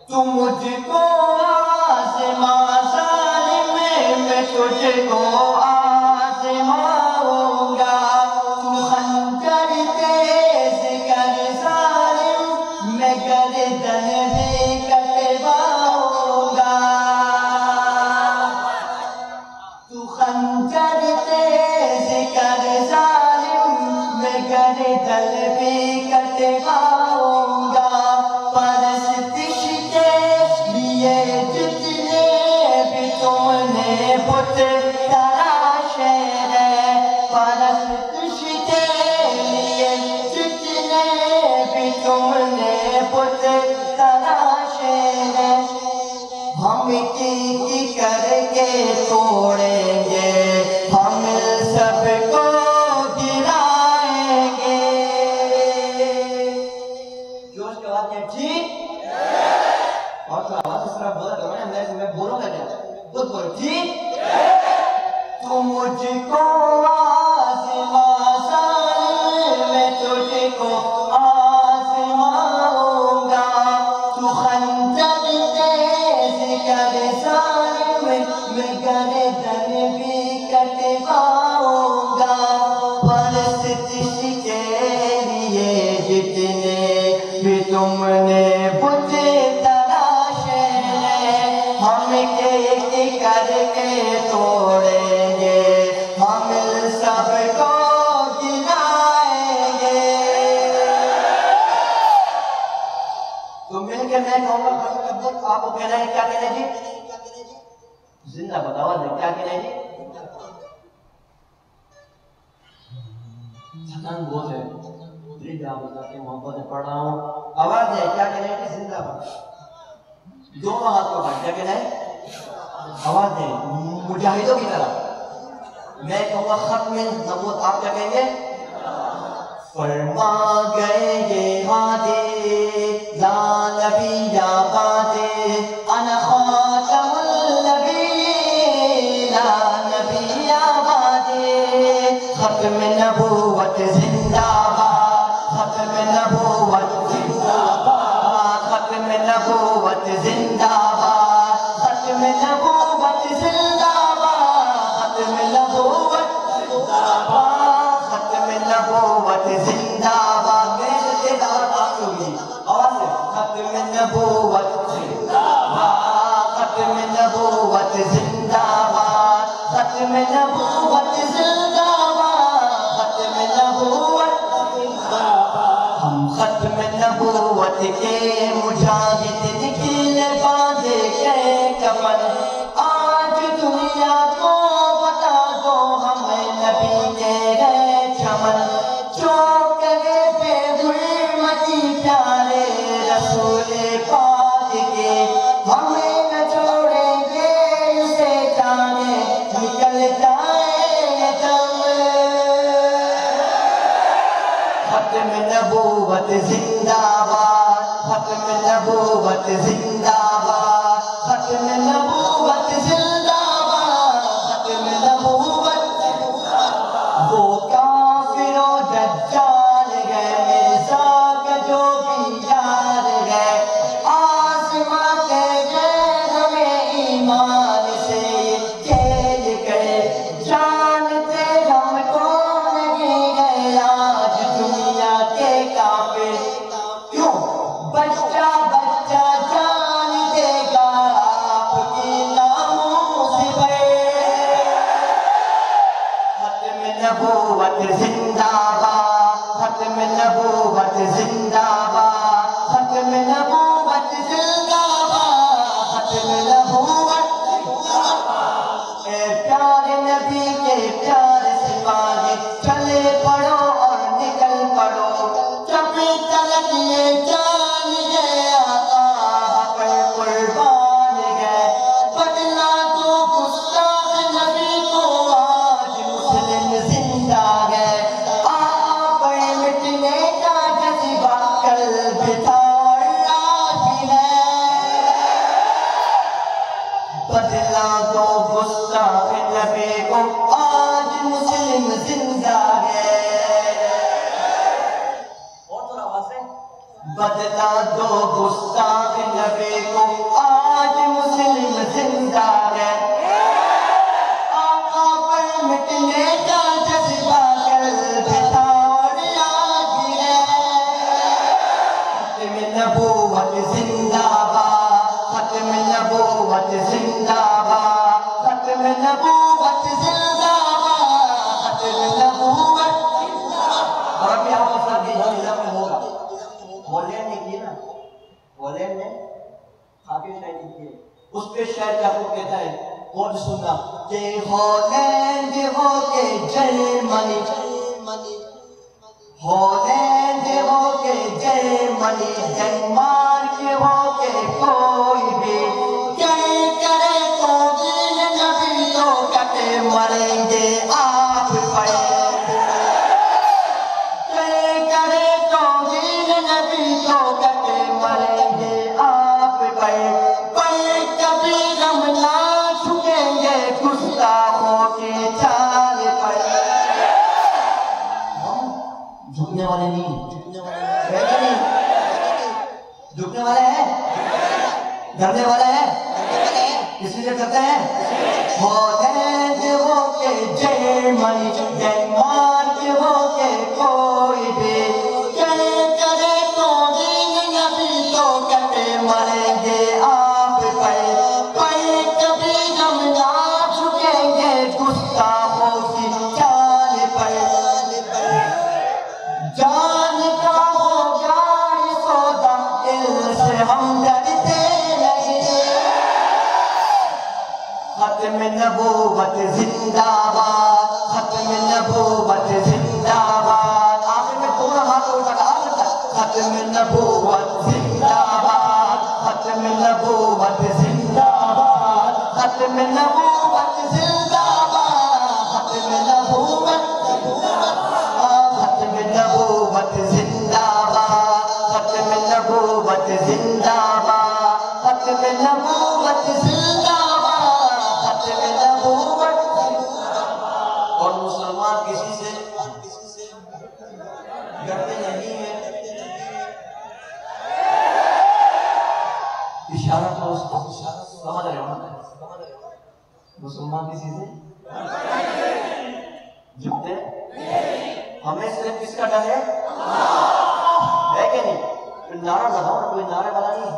तू मुझको आज़मा ज़ालिम मैं तुझको आज़माऊंगा। तू खंजर तेज कर ज़ालिम मैं गर्दन भी कटवाऊंगा। तू खंजर तेज कर ज़ालिम मैं गर्दन भी कटवाऊंगा। परस्तिश के लिए जितने भी तुमने बुत तराशे हैं, परस्तिश के लिए जितने भी तुमने बुत तराशे हैं, हम की करके तोड़ेंगे, हम सबको गिराएंगे। जोश के बाद ठीक और तो आवाज इस तरह बोला करो ना, मैं बोलूंगा क्या, खुद बोलो ठीक। तू मुझको आज़मा ज़ालिम मैं तुझको आज़माऊंगा। तू खंजर तेज कर ज़ालिम मैं गर्दन भी कटवाऊंगा। परस्तिश के लिए जितने भी तुमने बुत तराशे हैं, हम के करके तोड़ेंगे, हम सबको गिराएंगे। तो मिलकर मैं कहूँगा आपको कहना है, क्या कहना है जी? जिंदा बताओ क्या कहना है जी? थकान बहुत है, आप बताते मोहब्बत में पढ़ रहा हूँ, आवाज है क्या कहना है कि जिंदाबाद। दोनों हाथ को क्या कहना है? आवाज है मुजाहिदों की तरह। मैं कहूँगा खत्म नबूवत, आप क्या कहेंगे? फरमा गए ये हादे ला नबी या बादे अना खातमुल नबी ला नबी या बादे। खत्म नबूवत जिंदाबाद, खत्म नबूवत जिंदाबाद, खत्म नबूवत जिंदाबाद, खत्म नबूवत जिंदाबाद, खत्म नबूवत जिंदाबाद, खत्म नबूवत जिंदाबाद। मेरे तेदावत आप होगी आवाज से, खत्म नबूवत जिंदाबाद, खत्म नबूवत जिंदाबाद, खत्म नबूवत जिंदाबाद, खत्म नबूवत जिंदाबाद। हम खत्म नबूवत के मुजाहिद निकले बांधे के कफन, आज दुनिया को बता दो हमें नबी के गए चमन। जो करे बेहुरमती प्यारे रसूल पाक के, हमें न छोड़ेंगे उसे जाने निकल जाए दम। खत्म नबूवत जिंदाबाद, खत्म नबूवत जिंदाबाद, खत्म नबूवत जिंदाबाद, खत्म नबूवत जिंदाबाद। वो काफिरो दज्जाल गए, मिर्ज़ा के जो भी यार गए, आज़मा के गए हमें ईमान से खेल गए। जानते हमको नहीं गए आज दुनिया के काफिर, क्यों? बच्चा बच्चा जान देगा आपकी नामों से खत्म नबूवत जिंदाबाद, खत्म नबूवत जिंदाबाद, खत्म नबूवत जिंदाबाद, खत्म नबूवत जिंदाबाद। ए प्यारे नबी के प्यारे सिपाही चले पड़ो और निकल पड़ो, जबी तलक ये जान गया पर कुर्बान गए। बदला तो गुस्ताख नबी को आज मुस्लिम जिंदा है, आप मिटने का जज्बा कल बिता आज भी है। बदला दो गुस्ताख नबी को आज मुस्लिम जिंदा है। और थोड़ा आवाज से, बदला दो गुस्ताख नबी देखो आज मुस्लिम जिंदा है, आका पर मिटने का जज्बा कल था और आज है। खत्म नबूवत जिंदाबाद, खत्म नबूवत जिंदाबाद, खत्म नबूवत जिंदाबाद, खत्म नबूवत। और अभी आप उसका हिजरा में होगा, हॉलैंड ने किया ना, हॉलैंड ने खाके शायद की है, उस पे शायद आपको कहता है और सुनना कि हॉलैंड हो के जर्मनी, हॉलैंड हो के जर्मनी, डेनमार्क हो के कोई भी क्या करे तो दिन नबी तो कटे मरेंगे आप पर, क्या करे तो दिन नबी तो कटे मरेंगे आप पर कभी हम ना झुकेंगे गुस्ताखों की चाल पर। झुकने वाले नहीं, झुकने वाले नहीं, झुकने वाले हैं, डरने वाले हैं, इसलिए करते हैं। हॉलैंड हो के जर्मनी, डेनमार्क हो के कोई भी क्या करे तो दिन नबी तो कटे मरेंगे आप पर कभी हम ना झुकेंगे गुस्ताखों की चाल पर। जान का हो जाए सौदा इनसे हम डरते नहीं, खत्म नबूवत जिंदाबाद, खत्म नबूवत जिंदाबाद। आखिर में पूरा हाथ उठा आखिर तक, खत्म नबूवत जिंदाबाद, खत्म नबूवत जिंदाबाद, खत्म नबूवत जिंदाबाद, खत्म नबूवत, खत्म नबूवत जिंदाबाद, खत्म नबूवत जिंदाबाद, खत्म नबूवत जिंदाबाद, खत्म नबूवत। और मुसलमान किसी से डरते नहीं है, इशारा तो समझ रहे हो ना, मुसलमान किसी से झुकते हमें सिर्फ किसका डर है कि नहीं? नारा लगाओ ना, कोई नारे वाला नहीं।